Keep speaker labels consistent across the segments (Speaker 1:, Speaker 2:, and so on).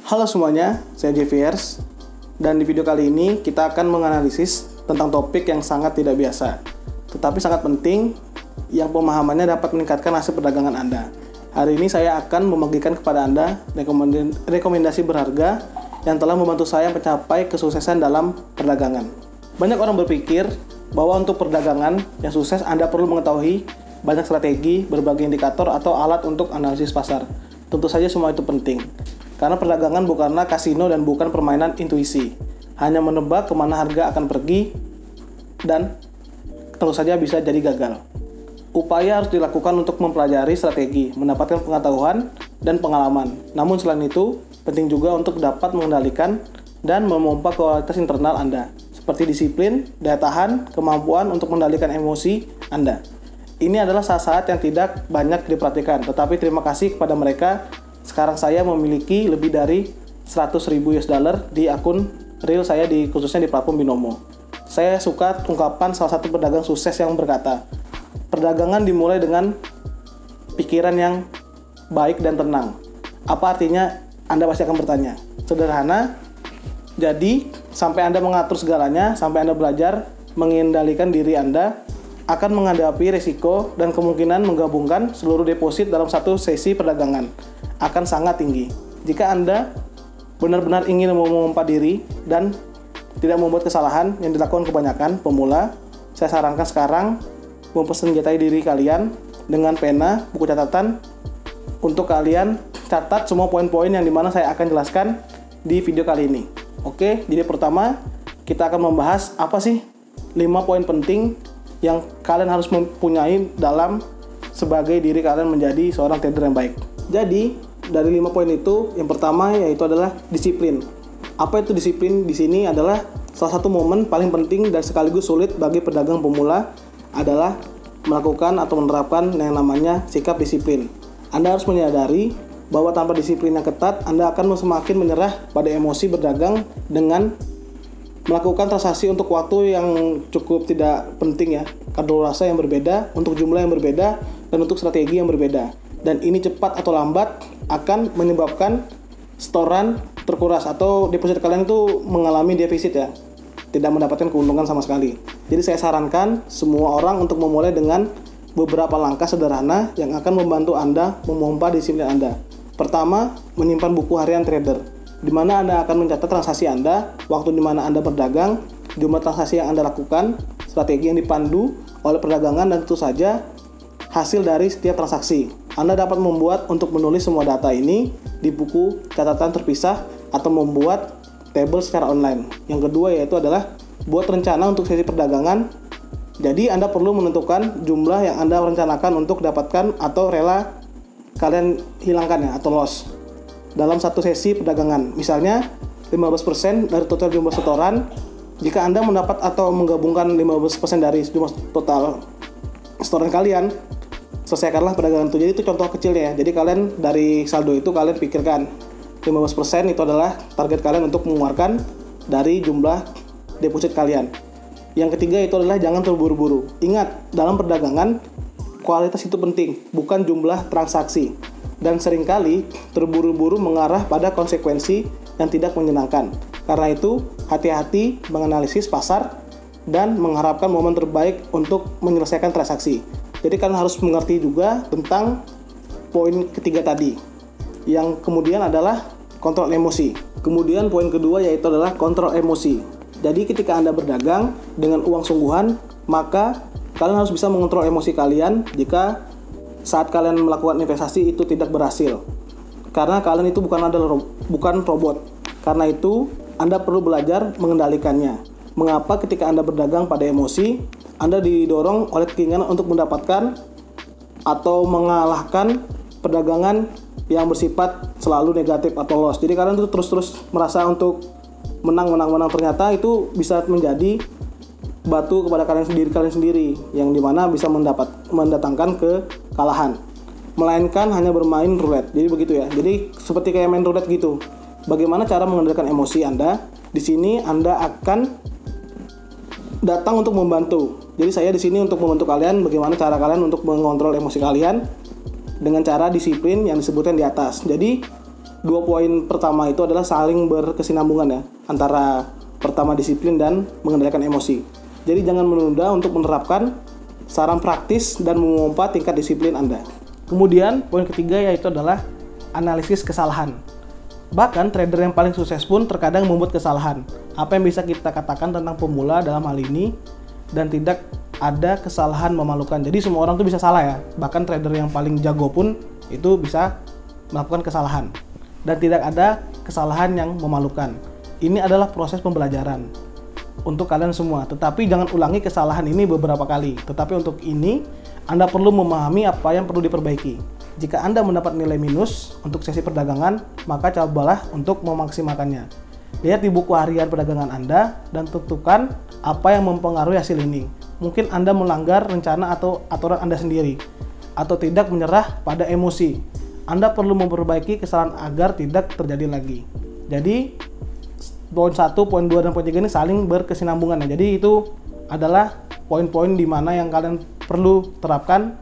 Speaker 1: Halo semuanya, saya JVers, dan di video kali ini kita akan menganalisis tentang topik yang sangat tidak biasa, tetapi sangat penting yang pemahamannya dapat meningkatkan hasil perdagangan Anda. Hari ini saya akan membagikan kepada Anda rekomendasi berharga yang telah membantu saya mencapai kesuksesan dalam perdagangan. Banyak orang berpikir bahwa untuk perdagangan yang sukses Anda perlu mengetahui banyak strategi, berbagai indikator, atau alat untuk analisis pasar. Tentu saja semua itu penting. Karena perdagangan bukanlah kasino dan bukan permainan intuisi. Hanya menebak kemana harga akan pergi dan tentu saja bisa jadi gagal. Upaya harus dilakukan untuk mempelajari strategi, mendapatkan pengetahuan dan pengalaman. Namun selain itu, penting juga untuk dapat mengendalikan dan memompa kualitas internal Anda, seperti disiplin, daya tahan, kemampuan untuk mengendalikan emosi Anda. Ini adalah saat-saat yang tidak banyak diperhatikan, tetapi terima kasih kepada mereka. Sekarang saya memiliki lebih dari 100.000 US dollar di akun real saya khususnya di platform Binomo. Saya suka ungkapan salah satu pedagang sukses yang berkata, perdagangan dimulai dengan pikiran yang baik dan tenang. Apa artinya? Anda pasti akan bertanya. Sederhana, jadi sampai Anda mengatur segalanya, sampai Anda belajar mengendalikan diri Anda, akan menghadapi risiko dan kemungkinan menggabungkan seluruh deposit dalam satu sesi perdagangan akan sangat tinggi. Jika Anda benar-benar ingin memompa diri dan tidak membuat kesalahan yang dilakukan kebanyakan pemula, saya sarankan sekarang mempersenjatai diri kalian dengan pena, buku catatan, untuk kalian catat semua poin-poin yang dimana saya akan jelaskan di video kali ini. Oke, jadi pertama kita akan membahas apa sih 5 poin penting yang kalian harus mempunyai dalam sebagai diri kalian menjadi seorang trader yang baik. Jadi, dari 5 poin itu, yang pertama yaitu adalah disiplin. Apa itu disiplin? Di sini adalah salah satu momen paling penting dan sekaligus sulit bagi pedagang pemula adalah melakukan atau menerapkan yang namanya sikap disiplin. Anda harus menyadari bahwa tanpa disiplin yang ketat, Anda akan semakin menyerah pada emosi berdagang dengan melakukan transaksi untuk waktu yang cukup tidak penting ya, kadar yang berbeda, untuk jumlah yang berbeda, dan untuk strategi yang berbeda. Dan ini cepat atau lambat akan menyebabkan setoran terkuras atau deposit kalian itu mengalami defisit ya, tidak mendapatkan keuntungan sama sekali. Jadi saya sarankan semua orang untuk memulai dengan beberapa langkah sederhana yang akan membantu Anda memompa disiplin Anda. Pertama, menyimpan buku harian trader, di mana Anda akan mencatat transaksi Anda, waktu di mana Anda berdagang, jumlah transaksi yang Anda lakukan, strategi yang dipandu oleh perdagangan, dan tentu saja hasil dari setiap transaksi. Anda dapat membuat untuk menulis semua data ini di buku catatan terpisah atau membuat table secara online. Yang kedua yaitu adalah buat rencana untuk sesi perdagangan. Jadi Anda perlu menentukan jumlah yang Anda rencanakan untuk dapatkan atau rela kalian hilangkan ya, atau loss dalam satu sesi perdagangan. Misalnya 15% dari total jumlah setoran. Jika Anda mendapat atau menggabungkan 15% dari jumlah total setoran kalian, selesaikanlah perdagangan itu. Jadi itu contoh kecilnya ya. Jadi kalian dari saldo itu kalian pikirkan 15% itu adalah target kalian untuk mengeluarkan dari jumlah deposit kalian. Yang ketiga itu adalah jangan terburu-buru. Ingat, dalam perdagangan kualitas itu penting, bukan jumlah transaksi. Dan seringkali terburu-buru mengarah pada konsekuensi yang tidak menyenangkan. Karena itu, hati-hati menganalisis pasar dan mengharapkan momen terbaik untuk menyelesaikan transaksi. Jadi kalian harus mengerti juga tentang poin ketiga tadi. Yang kemudian adalah kontrol emosi. Kemudian poin kedua yaitu adalah kontrol emosi. Jadi ketika Anda berdagang dengan uang sungguhan, maka kalian harus bisa mengontrol emosi kalian jika saat kalian melakukan investasi itu tidak berhasil. Karena kalian itu bukan robot. Karena itu, Anda perlu belajar mengendalikannya. Mengapa ketika Anda berdagang pada emosi, Anda didorong oleh keinginan untuk mendapatkan atau mengalahkan perdagangan yang bersifat selalu negatif atau loss. Jadi kalian itu terus-terus merasa untuk menang. Ternyata itu bisa menjadi batu kepada kalian sendiri yang dimana bisa mendatangkan kekalahan, melainkan hanya bermain roulette. Jadi begitu ya. Jadi seperti kayak main roulette gitu. Bagaimana cara mengendalikan emosi Anda? Di sini Anda akan datang untuk membantu. Jadi saya di sini untuk membantu kalian bagaimana cara kalian untuk mengontrol emosi kalian dengan cara disiplin yang disebutkan di atas. Jadi Dua poin pertama itu adalah saling berkesinambungan ya, antara pertama disiplin dan mengendalikan emosi. Jadi jangan menunda untuk menerapkan saran praktis dan memompa tingkat disiplin Anda. Kemudian poin ketiga yaitu adalah analisis kesalahan. Bahkan trader yang paling sukses pun terkadang membuat kesalahan. Apa yang bisa kita katakan tentang pemula dalam hal ini? Dan tidak ada kesalahan memalukan. Jadi semua orang tuh bisa salah ya. Bahkan trader yang paling jago pun itu bisa melakukan kesalahan. Dan tidak ada kesalahan yang memalukan. Ini adalah proses pembelajaran untuk kalian semua. Tetapi jangan ulangi kesalahan ini beberapa kali. Tetapi untuk ini Anda perlu memahami apa yang perlu diperbaiki. Jika Anda mendapat nilai minus untuk sesi perdagangan, maka cobalah untuk memaksimalkannya. Lihat di buku harian perdagangan Anda dan tentukan apa yang mempengaruhi hasil ini. Mungkin Anda melanggar rencana atau aturan Anda sendiri, atau tidak menyerah pada emosi. Anda perlu memperbaiki kesalahan agar tidak terjadi lagi. Jadi poin 1, poin 2, dan poin 3 ini saling berkesinambungan ya. Jadi itu adalah poin-poin di mana yang kalian perlu terapkan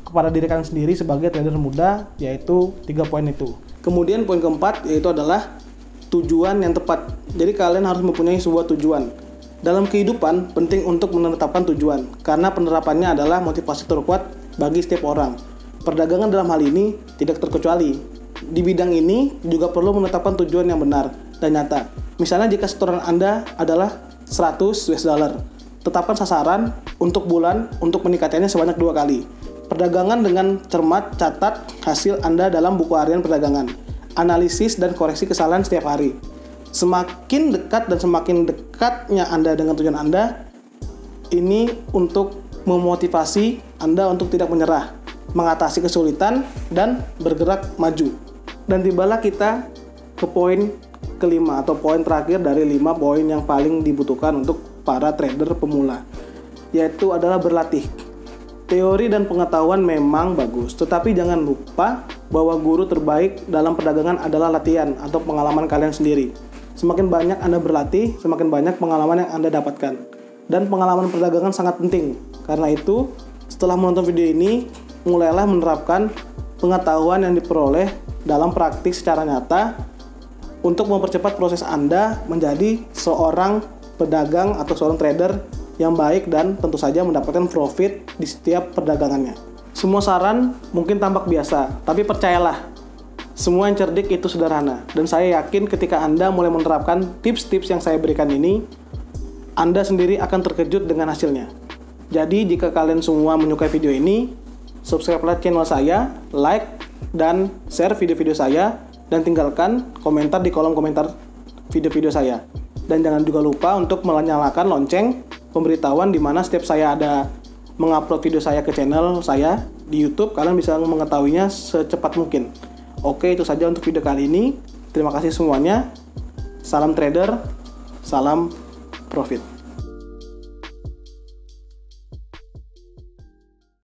Speaker 1: kepada diri kalian sendiri sebagai trader muda, yaitu 3 poin itu. Kemudian poin keempat yaitu adalah tujuan yang tepat. Jadi kalian harus mempunyai sebuah tujuan. Dalam kehidupan penting untuk menetapkan tujuan, karena penerapannya adalah motivasi terkuat bagi setiap orang. Perdagangan dalam hal ini tidak terkecuali. Di bidang ini juga perlu menetapkan tujuan yang benar dan nyata. Misalnya jika setoran Anda adalah 100 US dollar, tetapkan sasaran untuk bulan untuk meningkatkannya sebanyak 2 kali. Perdagangan dengan cermat, catat hasil Anda dalam buku harian perdagangan. Analisis dan koreksi kesalahan setiap hari. Semakin dekat dan semakin dekatnya Anda dengan tujuan Anda, ini untuk memotivasi Anda untuk tidak menyerah, mengatasi kesulitan, dan bergerak maju. Dan tibalah kita ke poin kelima atau poin terakhir dari 5 poin yang paling dibutuhkan untuk para trader pemula, yaitu adalah berlatih. Teori dan pengetahuan memang bagus, tetapi jangan lupa bahwa guru terbaik dalam perdagangan adalah latihan atau pengalaman kalian sendiri. Semakin banyak Anda berlatih, semakin banyak pengalaman yang Anda dapatkan. Dan pengalaman perdagangan sangat penting. Karena itu, setelah menonton video ini, mulailah menerapkan pengetahuan yang diperoleh dalam praktik secara nyata untuk mempercepat proses Anda menjadi seorang pedagang atau seorang trader yang baik dan tentu saja mendapatkan profit di setiap perdagangannya. Semua saran mungkin tampak biasa, tapi percayalah, semua yang cerdik itu sederhana. Dan saya yakin ketika Anda mulai menerapkan tips-tips yang saya berikan ini, Anda sendiri akan terkejut dengan hasilnya. Jadi jika kalian semua menyukai video ini, subscribe-lah channel saya, like, dan share video-video saya, dan tinggalkan komentar di kolom komentar video-video saya. Dan jangan juga lupa untuk menyalakan lonceng pemberitahuan di mana setiap saya ada mengupload video saya ke channel saya di YouTube, kalian bisa mengetahuinya secepat mungkin. Oke, itu saja untuk video kali ini. Terima kasih semuanya. Salam trader, salam profit.